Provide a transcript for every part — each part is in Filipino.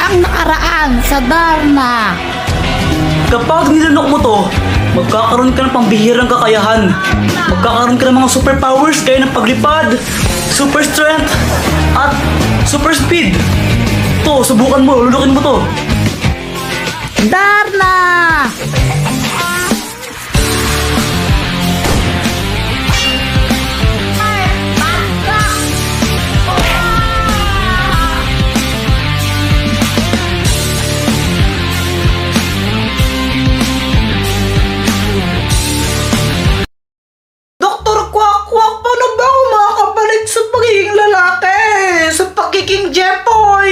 ang nakaraan sa Darna. Kapag nilanok mo to, magkakaroon ka ng pambihirang kakayahan. Magkakaroon ka ng mga superpowers gaya ng paglipad, super strength, at super speed. To, subukan mo, lulukin mo to. Darna! Doktor Kwak-Kwak, paano ba ako makakabalik sa pagiging lalaki? Sa pagiging Jepoy?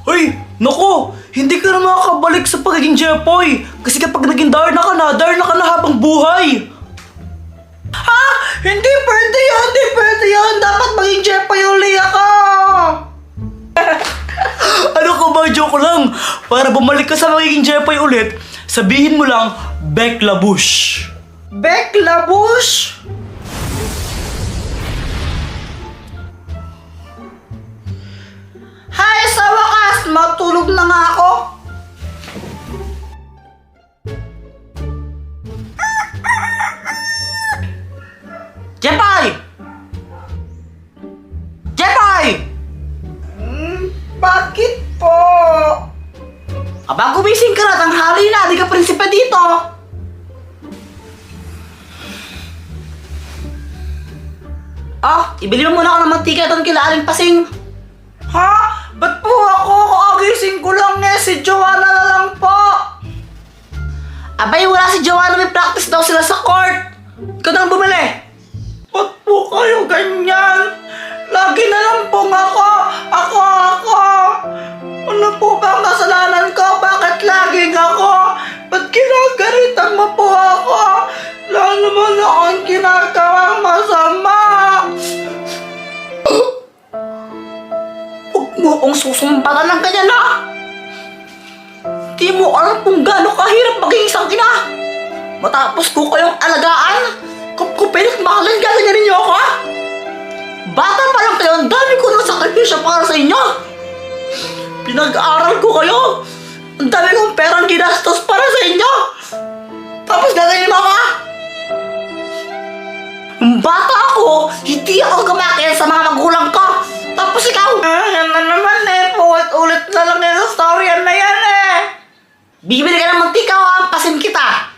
Hoy, naku! Hindi ka na makakabalik sa pagiging Jepoy! Kasi kapag naging Darna ka na habang buhay! Ha? Hindi pwede yun! Hindi pwede yun! Dapat maging Jepoy uli ako! Ano ka ba? Joke lang! Para bumalik ka sa magiging Jepoy ulit, sabihin mo lang, Beklabush! Beklabush? Hay, sa wakas! Matulog na nga ako! Jepoy! Jepoy! Bakit po? Aba, gumising ka na, tanghali na, di ka prinsipe dito! Ibili mo muna ako ng mantika doon kila Aling Pasing. Ha? Ba't po ako? Kakagising ko lang eh. Si Joanna na lang po. Abay, wala si Joanna. May practice daw sila sa court. Ikaw na lang bumili. Ba't po kayo ganyan? Lagi na lang pong ako. Ano po ba ang kasalanan ko? Bakit laging ako? Ba't kinagalitan mo po ako? Lalo mo na akong ginagawang masama. Huwag mo akong susumpatan ng ganyan na. Di mo alam kung gano'ng kahirap maging isang ina. Matapos ko kayong alagaan, kupkupin at mahalin gaganyan ninyo ako ha? Bata pa lang kayo, ang dami ko ng sakripisyo para sa inyo. Pinag-aaral ko kayo. Ang dami kong perang ginastos para sa inyo. Tapos gaganyan mo ako ha? Bata ako, hindi ako gumakit sa mga magulang ko. Tapos ikaw, yan na naman eh. Ulit na lang yung storyan na yan eh. Bibili ka ng mantika o ampasin kita.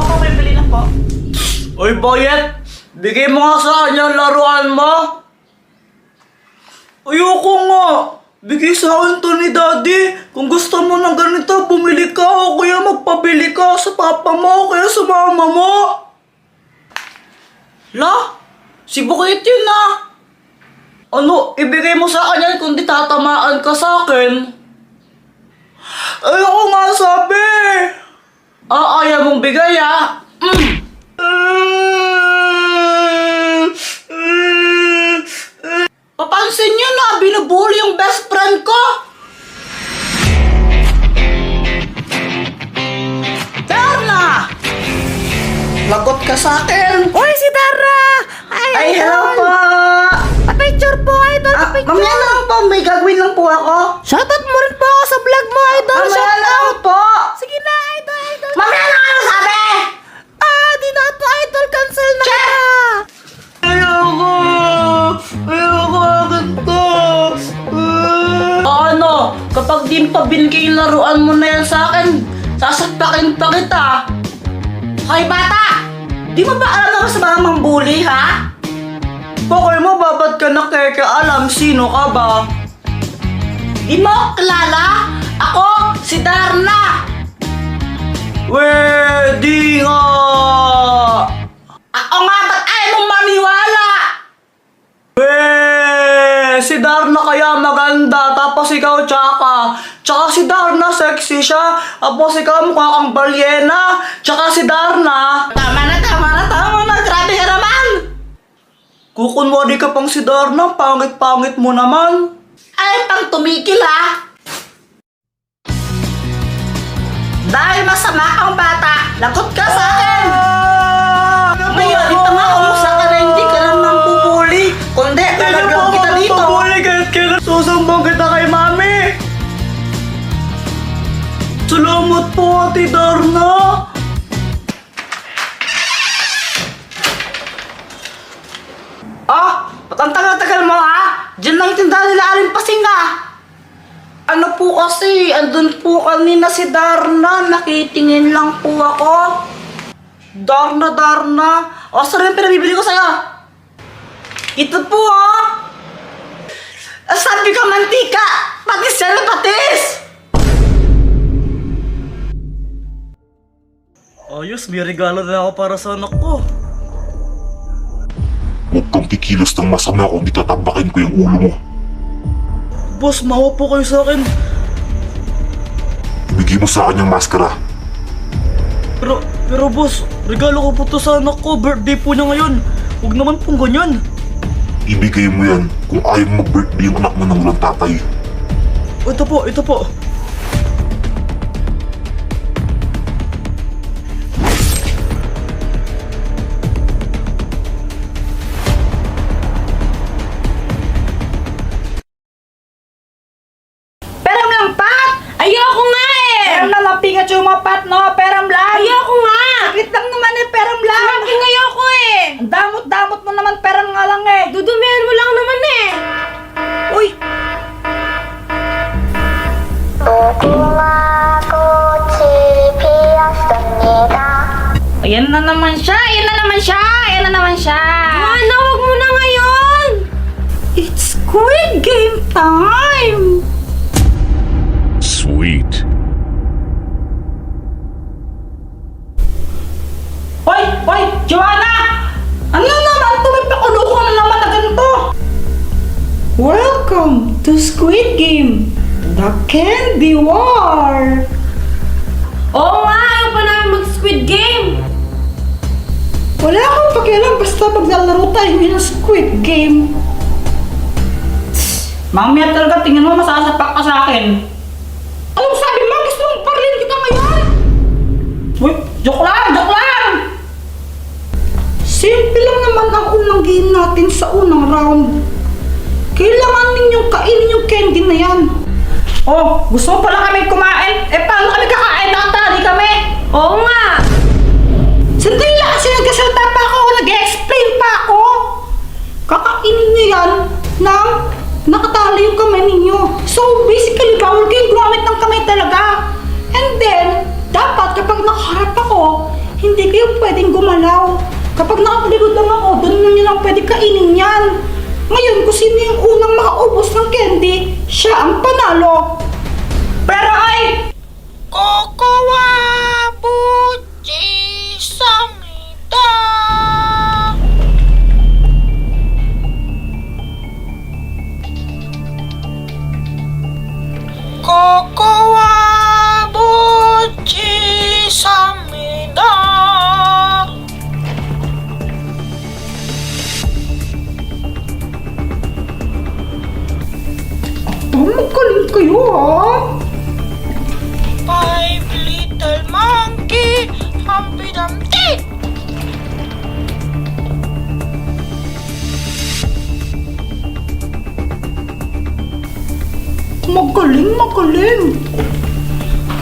Oo, bibili na po. Oy, Boyet, bigay mo nga sa kanya ang laruan mo. Ayoko nga. Bigay sa akin to ni Daddy. Kung gusto mo ng ganito, bumili ka o kaya magpabili ka sa papa mo o kaya sa mama mo. La, si Bukit yun na. Ano, ibigay mo sa kanya kung di tatamaan ka sa akin? Ayoko nga sabi. Ayaw mong bigay Papansin niyo na, binubuli yung best friend ko. Darna! Lagot ka sa akin. Uy, si Darna! Ay, hello po! Pa-picture po, idol! Pa-picture! Mamaya na lang po, may gagawin lang po ako. Shoutout mo rin po ako sa vlog mo, idol! Mamaya na lang Shoutout! po. Sige na, idol! Mamaya na ano sabi? Di na to, idol! Cancel na kita! Ayoko agad to. Ano, kapag di pa binigay yung laruan mo na yan sa akin, sasaktakin pa kita. Hoy bata! Di mo ba alam na sa mga mambuli, ha? Bakit mo ba ba't ka nakikialam? Sino ka ba? Di mo kilala? Ako, si Darna! Di nga! Ako nga, ba't ayaw mong maniwala? Si Darna kaya maganda, tapos ikaw tsaka. Tsaka si Darna sexy siya, tapos ikaw mukha kang balyena. Tsaka si Darna... Tama na! Grabe ka naman! Kukunwari ka pang si Darna, pangit-pangit mo naman. Ay, pang tumigil ha! Dahil masama kang bata, lagot ka sa akin! Ngayon, itama mo sa akin na hindi ka naman pupuli. Kundi, talagang kita dito. Pupuli kahit kailan susambong kita kay mami. Salamat po, Ate Darna. Ba't ang tagal-tagal mo ha? Diyan lang yung tindahan nila Aling Pasing ah. Ano po kasi, andun po kanina si Darna, nakitingin lang po ako. Darna. O, saan yung pinabibili ko sa'yo? Ito po oh. Sabi ka mantika, patis yan na patis. Ayos, may regalo na ako para sa anak ko. Huwag kang kikilos ng masama kung di tatabakin ko yung ulo mo. Boss, mahawa po kayo sa akin. Ibigay mo sa akin yung maskara. Pero boss, regalo ko po to sa anak ko. Birthday po niya ngayon. Huwag naman pong ganyan. Ibigay mo yan kung ayaw mo mag-birthday yung anak mo ng walang tatay. Ito po. Peram lang, Pat! Ayoko nga eh! Peram lang ang Pikachu mo, Pat, no? Peram lang! Ayoko nga! Sakit lang naman eh, peram lang! Saking ayoko eh! Ang damot-damot mo naman, peram nga lang eh! Dudumihan mo lang naman eh! Uy! Ayan na naman siya! Ano, wag mo na ngayon! It's Squid Game time! Sweet. Hoy! Joanna! Ano naman? Tumipakulo ko na naman na ganito! Welcome to Squid Game! The Candy War! Oo nga, ayaw pa namin mag-Squid Game! Wala akong pakialam basta maglalaro tayo ng Squid Game. Mamaya talaga tingin mo masasapak ka sa akin. Anong sabi mo? Gusto mong parilin kita ngayon? Uy, joke lang! Simple lang naman ang unang game natin sa unang round. Kailangan ninyong kainin yung candy na yan. Oh, gusto mo pala kami kumain? Paano kami kakain? Nakatali kami. Oo nga! Sandali lang kasi nagkasalta pa ako, nag-explain pa ako. Kakainin niyo yan nang nakatali yung kamay ninyo. So basically, bawal kayong gumamit ng kamay talaga. And then, dapat kapag nakaharap ako, hindi kayo pwedeng gumalaw. Kapag nakapaligod lang ako, doon na nyo lang pwede kainin yan. Ngayon, kung sino yung unang makaubos ng candy, siya ang panalo. Pero ay! Kokowa Buchi Samida! Kokowa Buchi Samida! Magaling kayo ha? Five little monkey, Humpty Dumpty! Magaling!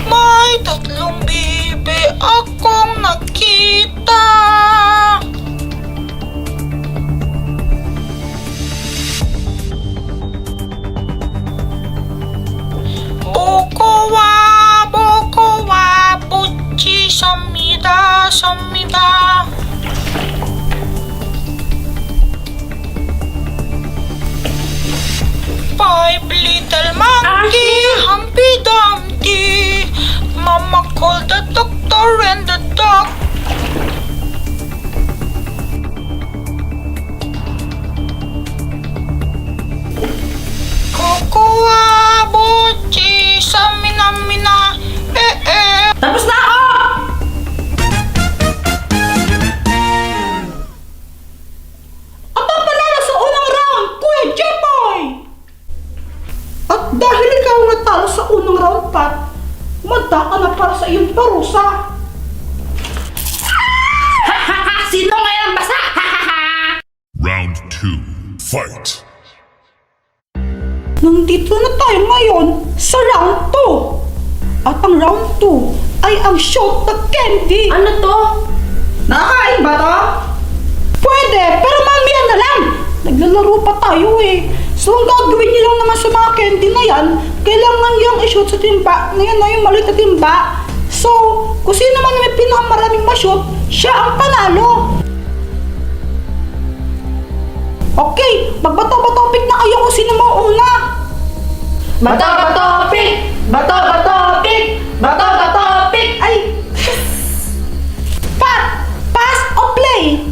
May tatlong bibi akong nakita. Bokowa, Buchi Samida. Five little monkey, Humpty Dumpty. Mama called the doctor and the dog. Kokowa, Buchi, Samina, Tapos na ako! At ang panalo sa unang round, Kuya Jepoy! At dahil ikaw natalo sa unang round, Pat, manda ka na para sa iyong parusa. Sino ngayon ang basa? Round 2. Fight. Nandito na tayo ngayon sa round 2. At ang round 2 ay ang shot na candy. Ano to? Nakakain ba to? Pwede, pero mamaya na lang. Naglalaro pa tayo eh. So ang gagawin niyo lang naman sa mga candy na yan, kailangan yung i-shoot sa timba. Ngayon na yung maliit na timba. So, kung sino naman may pinakamaraming ma-shoot, siya ang panalo. Okay, magbato-batopik na kayo kung sino mauuna. Bato-batopik! Bato-batopik! Bato-batopik! Ay! Pass o play?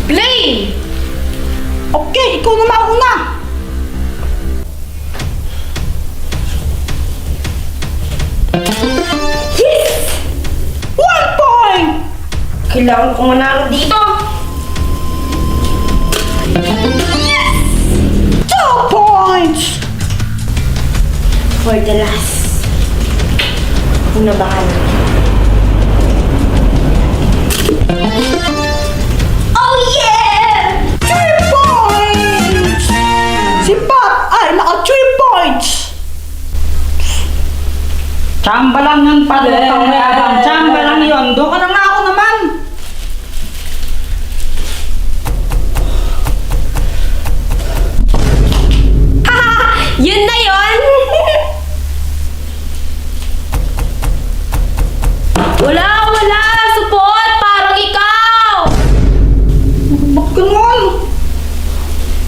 Play! Okay, ikaw na mauna. Yes! 1 point! Kailangan ko manalo dito. 2 points! For the last. Una ba ka na? Oh yeah! 3 points! Si Pat ay naka 3 points! Chamba lang yun, Pat. Chamba lang yun. Doon ka na nga ako naman. Yun na yun! Wala! Support! Parang ikaw! Bakit ganun?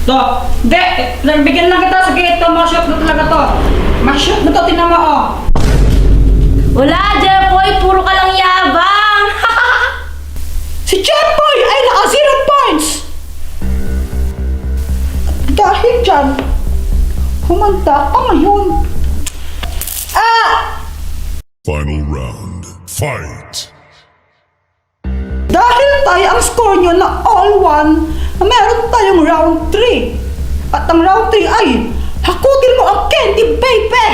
To, hindi. Bigyan lang kita. Sige, ito. Ma-shoot na talaga to. Ma-shoot na to. Tinan mo, oh. Wala, Jeffoy! Puro ka lang yabang! Si Jeffoy ay naka 0 points! At dahil dyan, humanda ka ngayon. Final round. Fight! Dahil tayo ang score nyo na all 1, meron tayong round 3. At ang round 3 ay, hakutin mo ang candy, baby!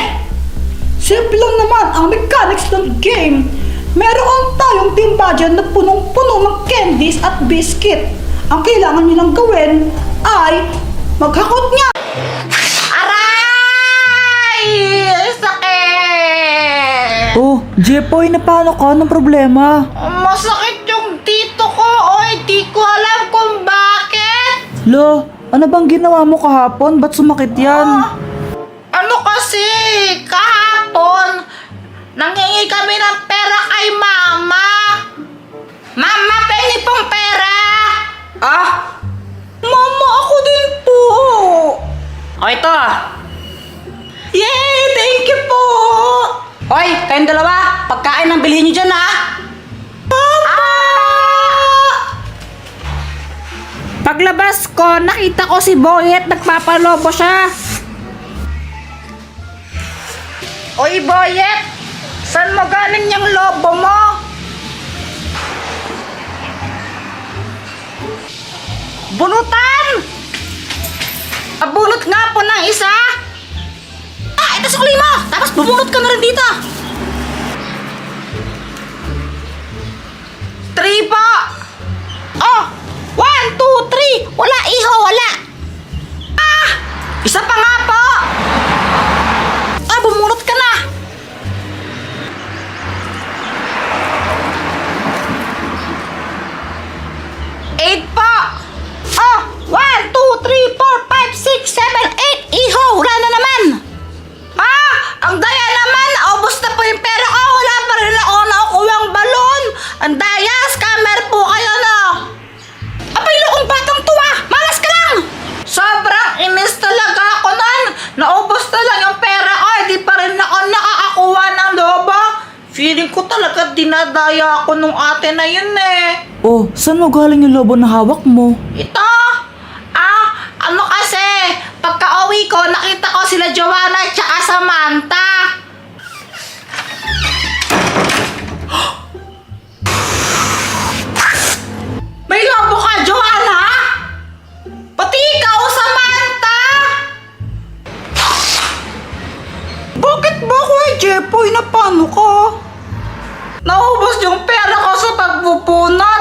Simple lang naman ang mechanics ng game. Meron tayong timba dyan na punong-puno ng candies at biscuit. Ang kailangan nyo lang gawin ay maghakot niya. Aray! Sakit! Oh, Jepoy, na paano ka? Anong problema? Masakit yung dito ko. Oy, di ko alam kung bakit. Lo, ano bang ginawa mo kahapon? Ba't sumakit yan? Ano kasi, kahapon, nangingi kami ng pera kay mama. Mama, pengi pong pera. Ah? Mama, ako din po. O, ito. Yay! Thank you po. Hoy, kayong dalawa, pagkain ang bilhin nyo dyan, ha? Paglabas ko, nakita ko si Boyet, nagpapalobo siya. Oy, Boyet! Saan mo galing yung lobo mo? Bunutan! Abunot nga po ng isa! Ito sukli mo! Tapos bubunot ka na rin dito! 3 po! Oh! 1, 2, 3! Wala, iho! Wala! Isa pa nga po! Bumunot ka na! 8 po! Oh! 1, 2, 3, 4, 5, 6, 7, 8! Iho! Wala na naman! Ang daya naman! Ubus na po yung pera ko! Wala pa rin ako nakukuwang balon! Ang daya! Scammer po kayo, no? Abay, loong batang tuwa! Malas ka lang! Sobrang inis talaga ako nun! Naubos na lang yung pera ko! Di pa rin ako nakakakuha ng lobo! Feeling ko talaga dinadaya ako nung ate na yun eh! Oh, saan mo galing yung lobo na hawak mo? Ito! Ano kasi, pagka-uwi ko, nakita ko sila Joanna at saka Samantha. May lobo ka, Joanna? Pati ikaw, Samantha? Bakit ba, Kuya Jepoy? Na paano ka? Naubos yung pera ko sa pagpupunan.